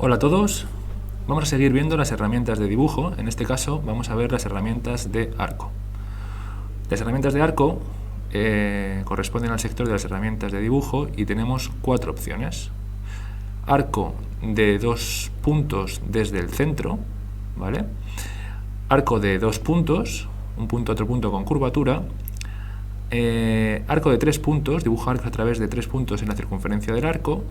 Hola a todos, vamos a seguir viendo las herramientas de dibujo. En este caso vamos a ver las herramientas de arco. Las herramientas de arco corresponden al sector de las herramientas de dibujo y tenemos 4 opciones. Arco de 2 puntos desde el centro, ¿vale? Arco de 2 puntos, un punto a otro punto con curvatura. Arco de 3 puntos, dibujo arcos a través de 3 puntos en la circunferencia del arco.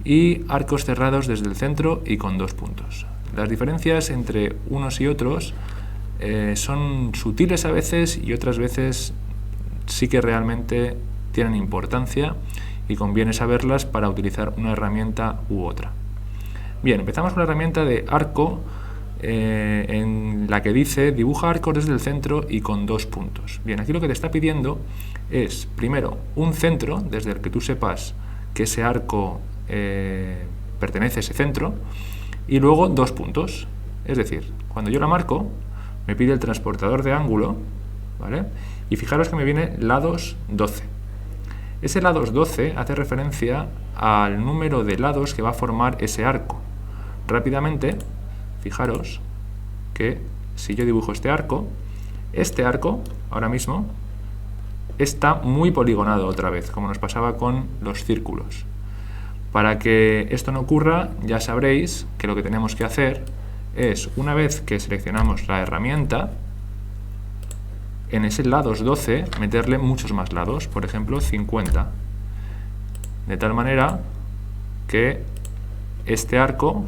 Y arcos cerrados desde el centro y con 2 puntos. Las diferencias entre unos y otros son sutiles a veces y otras veces sí que realmente tienen importancia y conviene saberlas para utilizar una herramienta u otra. Bien, empezamos con la herramienta de arco en la que dice dibuja arcos desde el centro y con 2 puntos. Bien, aquí lo que te está pidiendo es primero un centro desde el que tú sepas que ese arco pertenece a ese centro y luego 2 puntos. Es decir, cuando yo la marco me pide el transportador de ángulo, ¿vale? Y fijaros que me viene lados 12. Ese lados 12 hace referencia al número de lados que va a formar ese arco. Rápidamente, fijaros que si yo dibujo este arco ahora mismo está muy poligonado otra vez, como nos pasaba con los círculos. Para que esto no ocurra, ya sabréis que lo que tenemos que hacer es, una vez que seleccionamos la herramienta, en ese lados 12 meterle muchos más lados, por ejemplo 50, de tal manera que este arco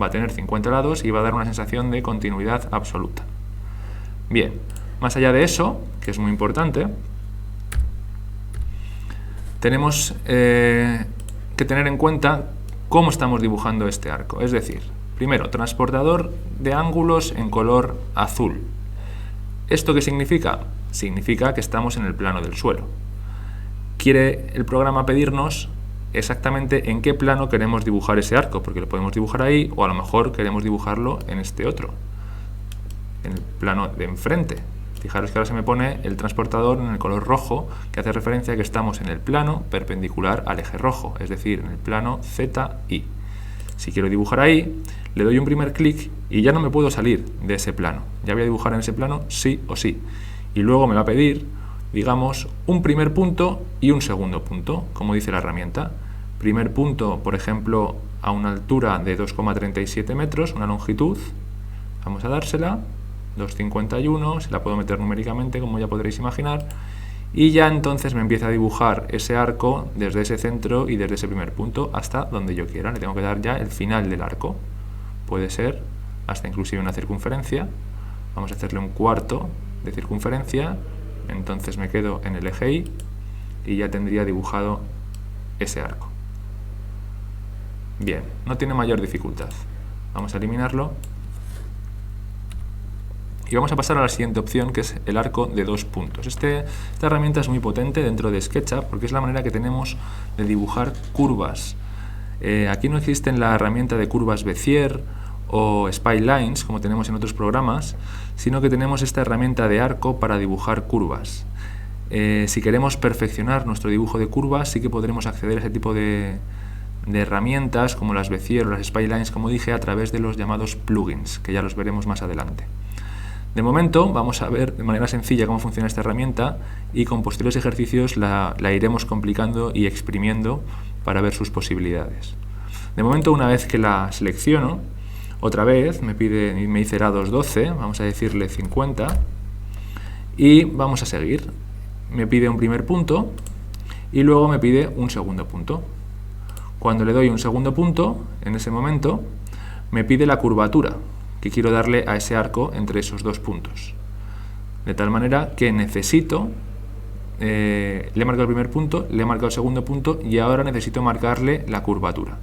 va a tener 50 lados y va a dar una sensación de continuidad absoluta. Bien, más allá de eso, que es muy importante, tenemos que tener en cuenta cómo estamos dibujando este arco. Es decir, primero, transportador de ángulos en color azul. ¿Esto qué significa? Significa que estamos en el plano del suelo. Quiere el programa pedirnos exactamente en qué plano queremos dibujar ese arco, porque lo podemos dibujar ahí o a lo mejor queremos dibujarlo en este otro, en el plano de enfrente. Fijaros que ahora se me pone el transportador en el color rojo, que hace referencia a que estamos en el plano perpendicular al eje rojo, es decir, en el plano ZY. Si quiero dibujar ahí, le doy un primer clic y ya no me puedo salir de ese plano. Ya voy a dibujar en ese plano sí o sí. Y luego me va a pedir, digamos, un primer punto y un segundo punto, como dice la herramienta. Primer punto, por ejemplo, a una altura de 2,37 metros, una longitud. Vamos a dársela. 2,51, se la puedo meter numéricamente, como ya podréis imaginar, y ya entonces me empieza a dibujar ese arco desde ese centro y desde ese primer punto hasta donde yo quiera. Le tengo que dar ya el final del arco. Puede ser hasta inclusive una circunferencia. Vamos a hacerle un cuarto de circunferencia, entonces me quedo en el eje Y y ya tendría dibujado ese arco. Bien, no tiene mayor dificultad. Vamos a eliminarlo. Y vamos a pasar a la siguiente opción, que es el arco de 2 puntos. Esta herramienta es muy potente dentro de SketchUp porque es la manera que tenemos de dibujar curvas. Aquí no existe la herramienta de curvas Bezier o Spilines, como tenemos en otros programas, sino que tenemos esta herramienta de arco para dibujar curvas. Si queremos perfeccionar nuestro dibujo de curvas, sí que podremos acceder a ese tipo de herramientas como las Bezier o las Spilines, como dije, a través de los llamados plugins, que ya los veremos más adelante. De momento vamos a ver de manera sencilla cómo funciona esta herramienta y con posteriores ejercicios la iremos complicando y exprimiendo para ver sus posibilidades. De momento, una vez que la selecciono, otra vez me dice lados 12, vamos a decirle 50 y vamos a seguir. Me pide un primer punto y luego me pide un segundo punto. Cuando le doy un segundo punto, en ese momento me pide la curvatura que quiero darle a ese arco entre esos 2 puntos. De tal manera que necesito, le he marcado el primer punto, le he marcado el segundo punto y ahora necesito marcarle la curvatura.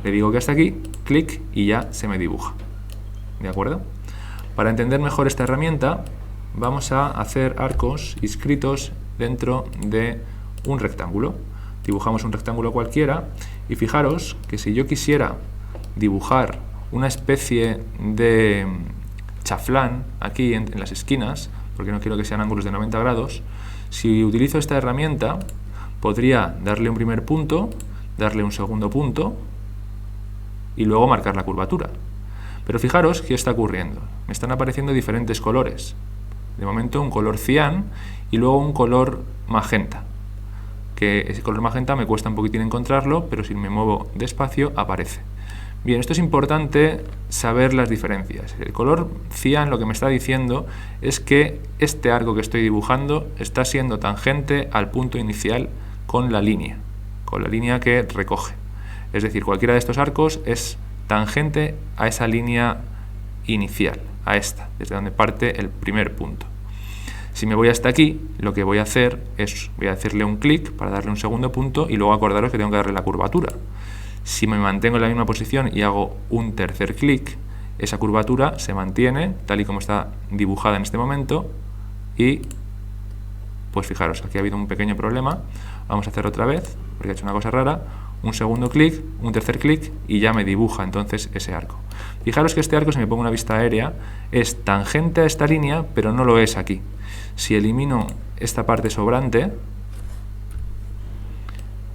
Le digo que hasta aquí, clic y ya se me dibuja. ¿De acuerdo? Para entender mejor esta herramienta, vamos a hacer arcos inscritos dentro de un rectángulo. Dibujamos un rectángulo cualquiera y fijaros que si yo quisiera dibujar una especie de chaflán aquí en las esquinas, porque no quiero que sean ángulos de 90 grados, si utilizo esta herramienta podría darle un primer punto, darle un segundo punto y luego marcar la curvatura. Pero fijaros qué está ocurriendo. Me están apareciendo diferentes colores. De momento un color cian y luego un color magenta. Que ese color magenta me cuesta un poquitín encontrarlo, pero si me muevo despacio aparece. Bien, esto es importante saber las diferencias. El color cian lo que me está diciendo es que este arco que estoy dibujando está siendo tangente al punto inicial con la línea que recoge. Es decir, cualquiera de estos arcos es tangente a esa línea inicial, a esta, desde donde parte el primer punto. Si me voy hasta aquí, lo que voy a hacer es, voy a hacerle un clic para darle un segundo punto y luego acordaros que tengo que darle la curvatura. Si me mantengo en la misma posición y hago un tercer clic, esa curvatura se mantiene tal y como está dibujada en este momento y, pues fijaros, aquí ha habido un pequeño problema. Vamos a hacer otra vez, porque he hecho una cosa rara. Un segundo clic, un tercer clic y ya me dibuja entonces ese arco. Fijaros que este arco, si me pongo una vista aérea, es tangente a esta línea, pero no lo es aquí. Si elimino esta parte sobrante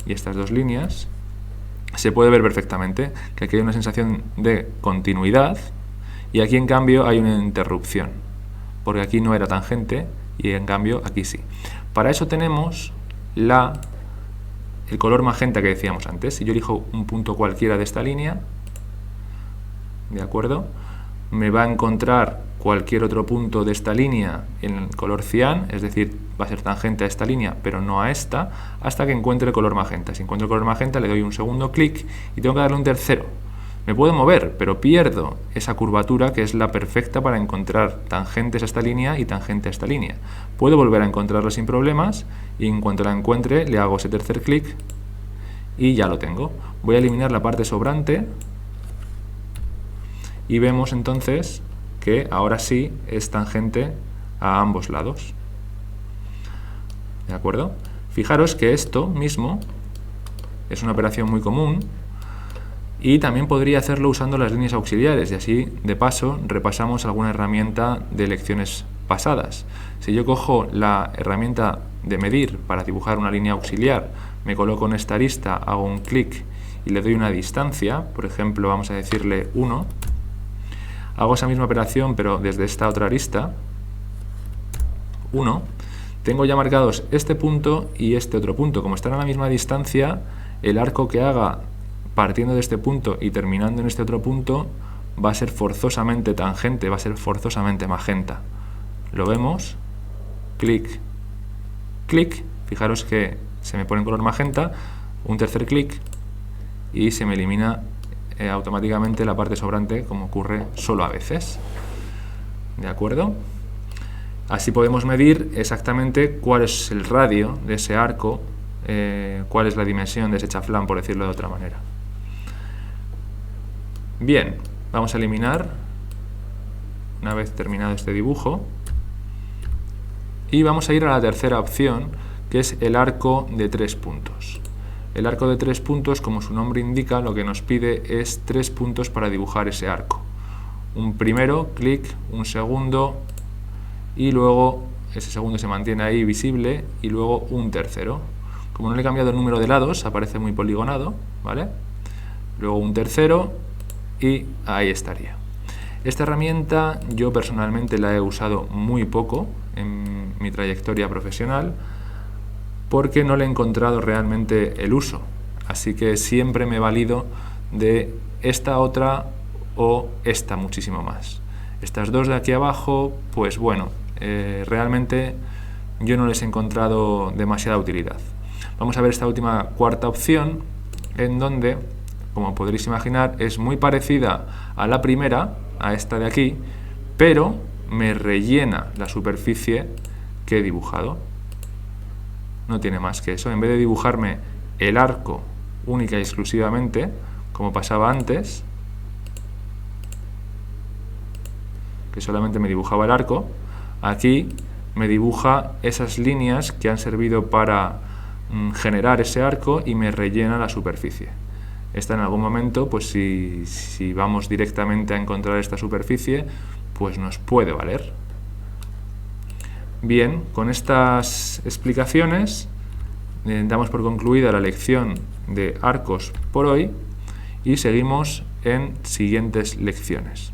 y estas dos líneas, se puede ver perfectamente que aquí hay una sensación de continuidad y aquí en cambio hay una interrupción, porque aquí no era tangente y en cambio aquí sí. Para eso tenemos el color magenta que decíamos antes. Si yo elijo un punto cualquiera de esta línea, ¿de acuerdo?, me va a encontrar cualquier otro punto de esta línea en color cian, es decir, va a ser tangente a esta línea, pero no a esta, hasta que encuentre el color magenta. Si encuentro el color magenta, le doy un segundo clic y tengo que darle un tercero. Me puedo mover, pero pierdo esa curvatura que es la perfecta para encontrar tangentes a esta línea y tangente a esta línea. Puedo volver a encontrarla sin problemas y en cuanto la encuentre le hago ese tercer clic y ya lo tengo. Voy a eliminar la parte sobrante y vemos entonces que ahora sí es tangente a ambos lados. ¿De acuerdo? Fijaros que esto mismo es una operación muy común y también podría hacerlo usando las líneas auxiliares y así, de paso, repasamos alguna herramienta de lecciones pasadas. Si yo cojo la herramienta de medir para dibujar una línea auxiliar, me coloco en esta arista, hago un clic y le doy una distancia, por ejemplo, vamos a decirle 1, hago esa misma operación pero desde esta otra arista, 1, tengo ya marcados este punto y este otro punto. Como están a la misma distancia, el arco que haga partiendo de este punto y terminando en este otro punto va a ser forzosamente tangente, va a ser forzosamente magenta. Lo vemos, clic, clic, fijaros que se me pone en color magenta, un tercer clic y se me elimina automáticamente la parte sobrante, como ocurre solo a veces. ¿De acuerdo? Así podemos medir exactamente cuál es el radio de ese arco, cuál es la dimensión de ese chaflán, por decirlo de otra manera. Bien, vamos a eliminar, una vez terminado este dibujo, y vamos a ir a la tercera opción, que es el arco de 3 puntos. El arco de 3 puntos, como su nombre indica, lo que nos pide es 3 puntos para dibujar ese arco. Un primero, clic, un segundo, y luego ese segundo se mantiene ahí visible, y luego un tercero. Como no le he cambiado el número de lados, aparece muy poligonado, ¿vale? Luego un tercero, y ahí estaría. Esta herramienta yo personalmente la he usado muy poco en mi trayectoria profesional porque no le he encontrado realmente el uso, así que siempre me he valido de esta otra o esta muchísimo más. Estas dos de aquí abajo, pues bueno, realmente yo no les he encontrado demasiada utilidad. Vamos a ver esta última cuarta opción, en donde, como podréis imaginar, es muy parecida a la primera, a esta de aquí, pero me rellena la superficie que he dibujado. No tiene más que eso. En vez de dibujarme el arco única y exclusivamente, como pasaba antes, que solamente me dibujaba el arco, aquí me dibuja esas líneas que han servido para generar ese arco y me rellena la superficie. Esta en algún momento, pues si vamos directamente a encontrar esta superficie, pues nos puede valer. Bien, con estas explicaciones damos por concluida la lección de arcos por hoy y seguimos en siguientes lecciones.